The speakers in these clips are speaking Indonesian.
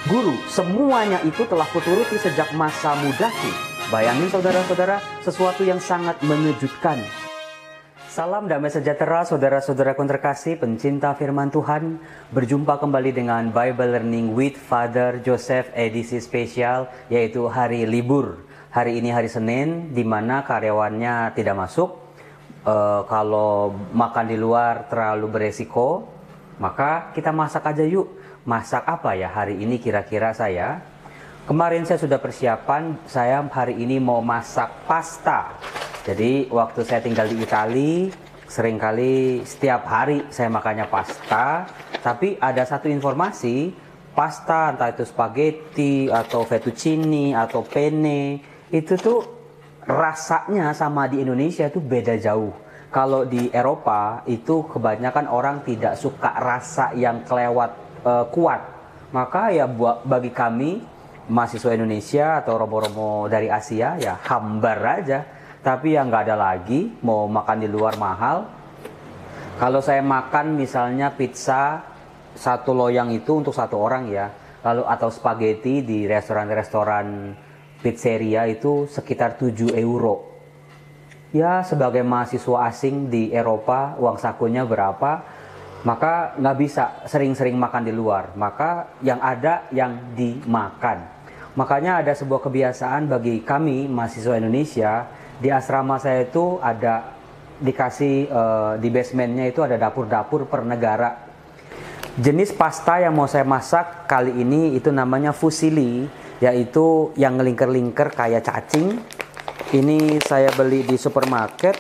Guru, semuanya itu telah kuturuti sejak masa mudaku. Bayangin saudara-saudara, sesuatu yang sangat mengejutkan. Salam damai sejahtera saudara-saudaraku terkasih, pencinta firman Tuhan. Berjumpa kembali dengan Bible Learning with Father Joseph edisi spesial, yaitu hari libur. Hari ini hari Senin, di mana karyawannya tidak masuk. Kalau makan di luar terlalu beresiko, maka kita masak aja yuk. Masak apa ya hari ini kira-kira saya? Kemarin saya sudah persiapan, saya hari ini mau masak pasta. Jadi waktu saya tinggal di Italia, seringkali setiap hari saya makannya pasta. Tapi ada satu informasi, pasta entah itu spaghetti atau fettuccine atau penne, itu tuh rasanya sama di Indonesia itu beda jauh. Kalau di Eropa itu kebanyakan orang tidak suka rasa yang kelewat kuat. Maka ya bagi kami mahasiswa Indonesia atau romo-romo dari Asia ya hambar aja. Tapi yang nggak ada lagi, mau makan di luar mahal. Kalau saya makan misalnya pizza satu loyang itu untuk satu orang ya, lalu atau spaghetti di restoran-restoran pizzeria itu sekitar 7 euro. Ya sebagai mahasiswa asing di Eropa, uang sakunya berapa? Maka nggak bisa sering-sering makan di luar. Maka yang ada yang dimakan. Makanya ada sebuah kebiasaan bagi kami mahasiswa Indonesia. Di asrama saya itu ada dikasih di basementnya itu ada dapur-dapur per negara. Jenis pasta yang mau saya masak kali ini itu namanya fusilli, yaitu yang ngelingker-lingker kayak cacing. Ini saya beli di supermarket.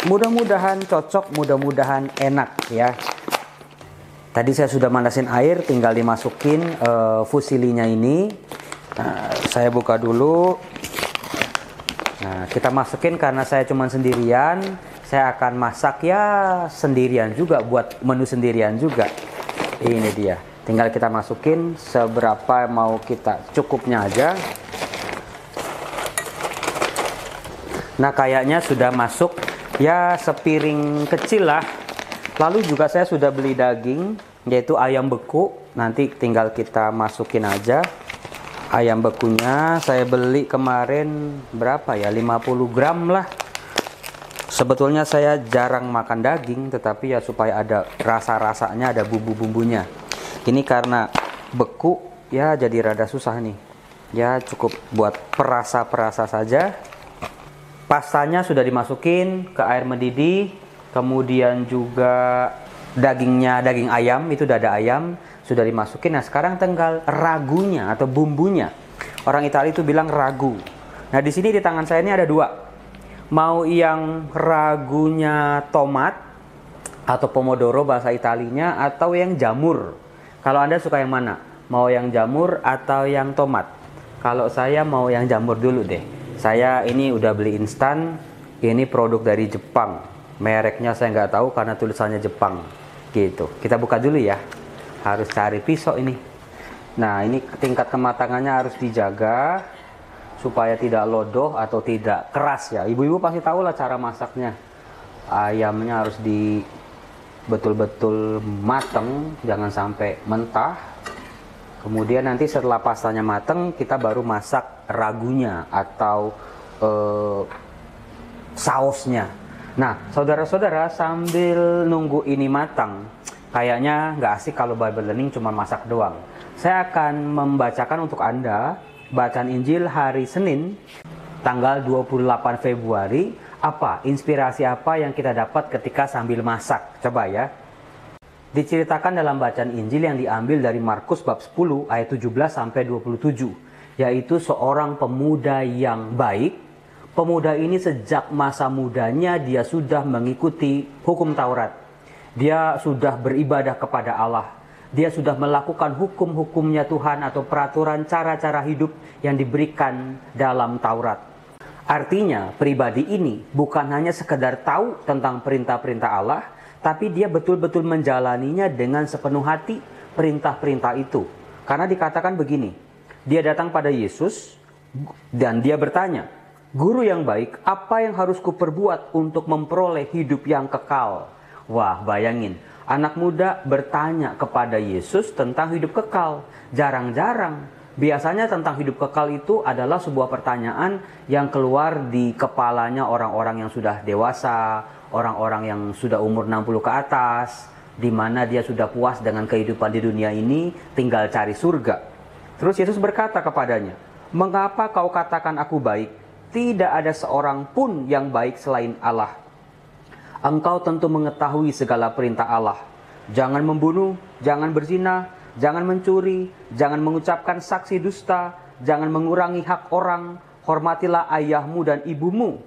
Mudah-mudahan cocok, mudah-mudahan enak ya. Tadi saya sudah manasin air, tinggal dimasukin fusillinya ini. Nah, saya buka dulu. Nah, kita masukin karena saya cuma sendirian. Saya akan masak ya sendirian juga, buat menu sendirian juga. Ini dia. Tinggal kita masukin seberapa mau kita, cukupnya aja. Nah, kayaknya sudah masuk ya sepiring kecil lah. Lalu juga saya sudah beli daging, yaitu ayam beku. Nanti tinggal kita masukin aja. Ayam bekunya saya beli kemarin berapa ya, 50 gram lah. Sebetulnya saya jarang makan daging, tetapi ya supaya ada rasa-rasanya, ada bumbu-bumbunya. Ini karena beku ya jadi rada susah nih. Ya cukup buat perasa-perasa saja. Pastanya sudah dimasukin ke air mendidih. Kemudian juga dagingnya, daging ayam, itu dada ayam sudah dimasukin. Nah sekarang tinggal ragunya atau bumbunya. Orang Italia itu bilang ragu. Nah di sini di tangan saya ini ada dua. Mau yang ragunya tomat atau pomodoro bahasa Italinya, atau yang jamur. Kalau Anda suka yang mana? Mau yang jamur atau yang tomat? Kalau saya mau yang jamur dulu deh. Saya ini udah beli instan. Ini produk dari Jepang. Mereknya saya nggak tahu karena tulisannya Jepang gitu. Kita buka dulu ya. Harus cari pisau ini. Nah ini tingkat kematangannya harus dijaga supaya tidak lodoh atau tidak keras ya. Ibu-ibu pasti tahu lah cara masaknya. Ayamnya harus betul-betul mateng, jangan sampai mentah. Kemudian nanti setelah pastanya mateng, kita baru masak ragunya atau sausnya. Nah, saudara-saudara, sambil nunggu ini matang, kayaknya nggak asik kalau Bible Learning cuma masak doang. Saya akan membacakan untuk Anda bacaan Injil hari Senin, tanggal 28 Februari. Inspirasi apa yang kita dapat ketika sambil masak? Coba ya. Diceritakan dalam bacaan Injil yang diambil dari Markus bab 10 ayat 17 sampai 27, yaitu seorang pemuda yang baik. Pemuda ini sejak masa mudanya dia sudah mengikuti hukum Taurat. Dia sudah beribadah kepada Allah. Dia sudah melakukan hukum-hukumnya Tuhan atau peraturan cara-cara hidup yang diberikan dalam Taurat. Artinya pribadi ini bukan hanya sekedar tahu tentang perintah-perintah Allah, tapi dia betul-betul menjalaninya dengan sepenuh hati perintah-perintah itu. Karena dikatakan begini, dia datang pada Yesus dan dia bertanya, "Guru yang baik, apa yang harus kuperbuat untuk memperoleh hidup yang kekal?" Wah, bayangin. Anak muda bertanya kepada Yesus tentang hidup kekal. Jarang-jarang. Biasanya tentang hidup kekal itu adalah sebuah pertanyaan yang keluar di kepalanya orang-orang yang sudah dewasa, orang-orang yang sudah umur 60 ke atas, di mana dia sudah puas dengan kehidupan di dunia ini, tinggal cari surga. Terus Yesus berkata kepadanya, "Mengapa kau katakan aku baik? Tidak ada seorang pun yang baik selain Allah. Engkau tentu mengetahui segala perintah Allah. Jangan membunuh, jangan berzina, jangan mencuri, jangan mengucapkan saksi dusta, jangan mengurangi hak orang, hormatilah ayahmu dan ibumu."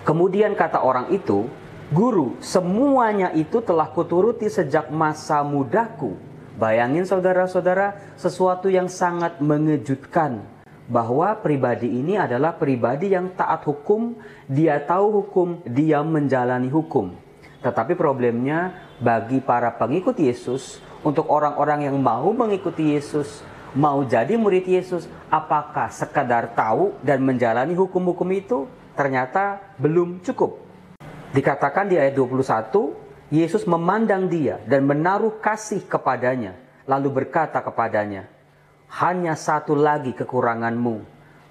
Kemudian kata orang itu, "Guru, semuanya itu telah kuturuti sejak masa mudaku." Bayangin saudara-saudara, sesuatu yang sangat mengejutkan. Bahwa pribadi ini adalah pribadi yang taat hukum, dia tahu hukum, dia menjalani hukum. Tetapi problemnya bagi para pengikut Yesus, untuk orang-orang yang mau mengikuti Yesus, mau jadi murid Yesus, apakah sekadar tahu dan menjalani hukum-hukum itu? Ternyata belum cukup. Dikatakan di ayat 21, Yesus memandang dia dan menaruh kasih kepadanya, lalu berkata kepadanya, "Hanya satu lagi kekuranganmu.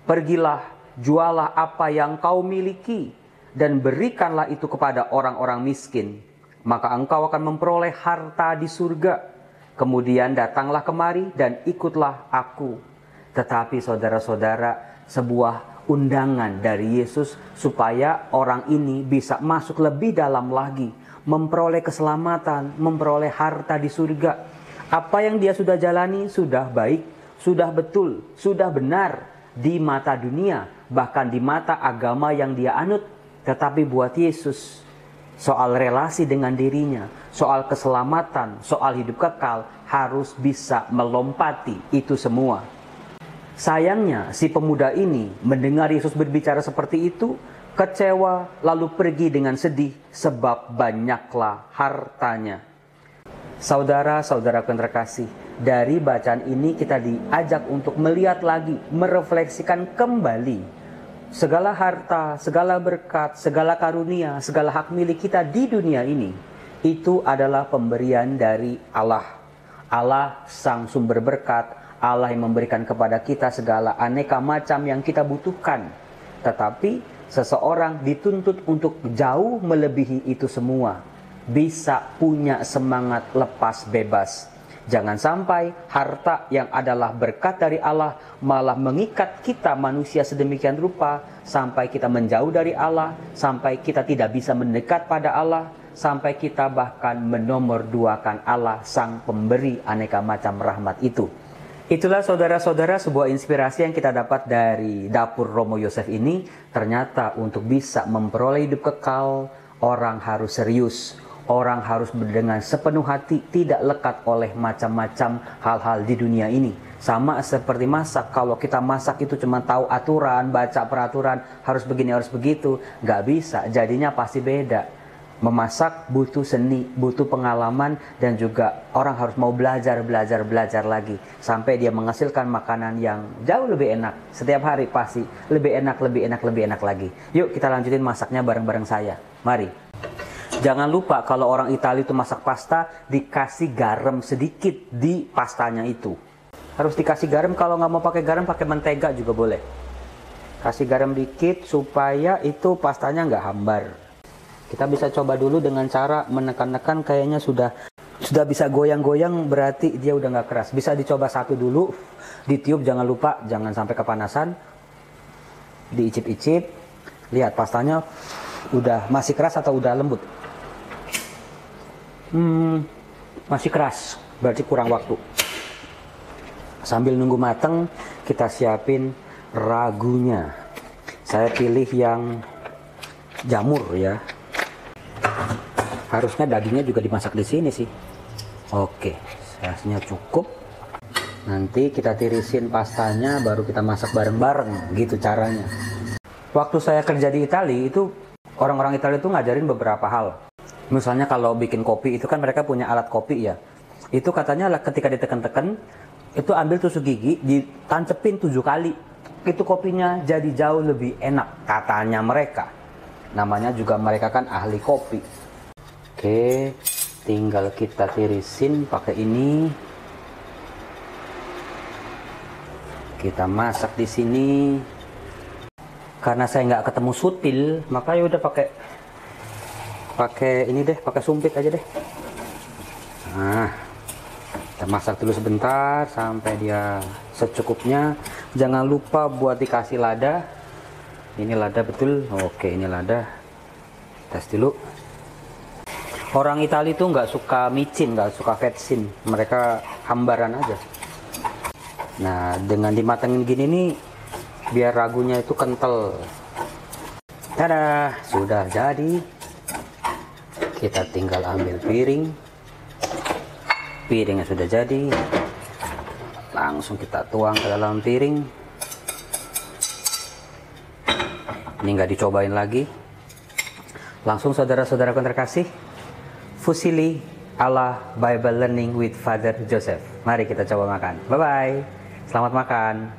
Pergilah, jualah apa yang kau miliki, dan berikanlah itu kepada orang-orang miskin. Maka engkau akan memperoleh harta di surga. Kemudian datanglah kemari dan ikutlah aku." Tetapi saudara-saudara, sebuah undangan dari Yesus supaya orang ini bisa masuk lebih dalam lagi, memperoleh keselamatan, memperoleh harta di surga. Apa yang dia sudah jalani sudah baik, sudah betul, sudah benar di mata dunia, bahkan di mata agama yang dia anut. Tetapi buat Yesus, soal relasi dengan dirinya, soal keselamatan, soal hidup kekal, harus bisa melompati itu semua. Sayangnya, si pemuda ini mendengar Yesus berbicara seperti itu, kecewa, lalu pergi dengan sedih, sebab banyaklah hartanya. Saudara-saudara yang terkasih, dari bacaan ini kita diajak untuk melihat lagi, merefleksikan kembali segala harta, segala berkat, segala karunia, segala hak milik kita di dunia ini. Itu adalah pemberian dari Allah. Allah sang sumber berkat, Allah yang memberikan kepada kita segala aneka macam yang kita butuhkan. Tetapi seseorang dituntut untuk jauh melebihi itu semua. Bisa punya semangat lepas bebas. Jangan sampai harta yang adalah berkat dari Allah malah mengikat kita manusia sedemikian rupa sampai kita menjauh dari Allah, sampai kita tidak bisa mendekat pada Allah, sampai kita bahkan menomorduakan Allah sang pemberi aneka macam rahmat itu. Itulah saudara-saudara sebuah inspirasi yang kita dapat dari dapur Romo Yosef ini. Ternyata untuk bisa memperoleh hidup kekal, orang harus serius. Orang harus dengan sepenuh hati, tidak lekat oleh macam-macam hal-hal di dunia ini. Sama seperti masak, kalau kita masak itu cuma tahu aturan, baca peraturan, harus begini, harus begitu. Nggak bisa, jadinya pasti beda. Memasak butuh seni, butuh pengalaman, dan juga orang harus mau belajar lagi. Sampai dia menghasilkan makanan yang jauh lebih enak. Setiap hari pasti lebih enak lagi. Yuk kita lanjutin masaknya bareng-bareng saya. Mari. Jangan lupa kalau orang Italia itu masak pasta, dikasih garam sedikit di pastanya itu. Harus dikasih garam, kalau nggak mau pakai garam, pakai mentega juga boleh. Kasih garam dikit supaya itu pastanya nggak hambar. Kita bisa coba dulu dengan cara menekan-nekan, kayaknya sudah bisa goyang-goyang, berarti dia udah nggak keras. Bisa dicoba satu dulu, ditiup, jangan lupa, jangan sampai kepanasan. Diicip-icip, lihat pastanya udah masih keras atau udah lembut. Masih keras, berarti kurang waktu. Sambil nunggu mateng, kita siapin ragunya. Saya pilih yang jamur ya. Harusnya dagingnya juga dimasak di sini sih. Oke, sausnya cukup. Nanti kita tirisin pastanya, baru kita masak bareng-bareng, gitu caranya. Waktu saya kerja di Italia itu, orang-orang Italia itu ngajarin beberapa hal. Misalnya kalau bikin kopi itu kan mereka punya alat kopi ya. Itu katanya ketika ditekan-tekan, itu ambil tusuk gigi, ditancepin 7 kali. Itu kopinya jadi jauh lebih enak, katanya mereka. Namanya juga mereka kan ahli kopi. Oke, Tinggal kita tirisin pakai ini. Kita masak di sini. Karena saya nggak ketemu sutil, maka ya udah pakai ini deh, pakai sumpit aja deh. Nah, kita masak dulu sebentar sampai dia secukupnya. Jangan lupa buat dikasih lada. Ini lada betul. Oke, ini lada. Tes dulu. Orang Italia itu nggak suka micin, nggak suka vetsin. Mereka hambaran aja. Nah, dengan dimatengin gini nih, biar ragunya itu kental. Tada, sudah jadi. Kita tinggal ambil piring. Piringnya sudah jadi. Langsung kita tuang ke dalam piring. Ini nggak dicobain lagi. Langsung saudara-saudaraku terkasih, fusilli ala Bible Learning with Father Joseph. Mari kita coba makan. Bye-bye. Selamat makan.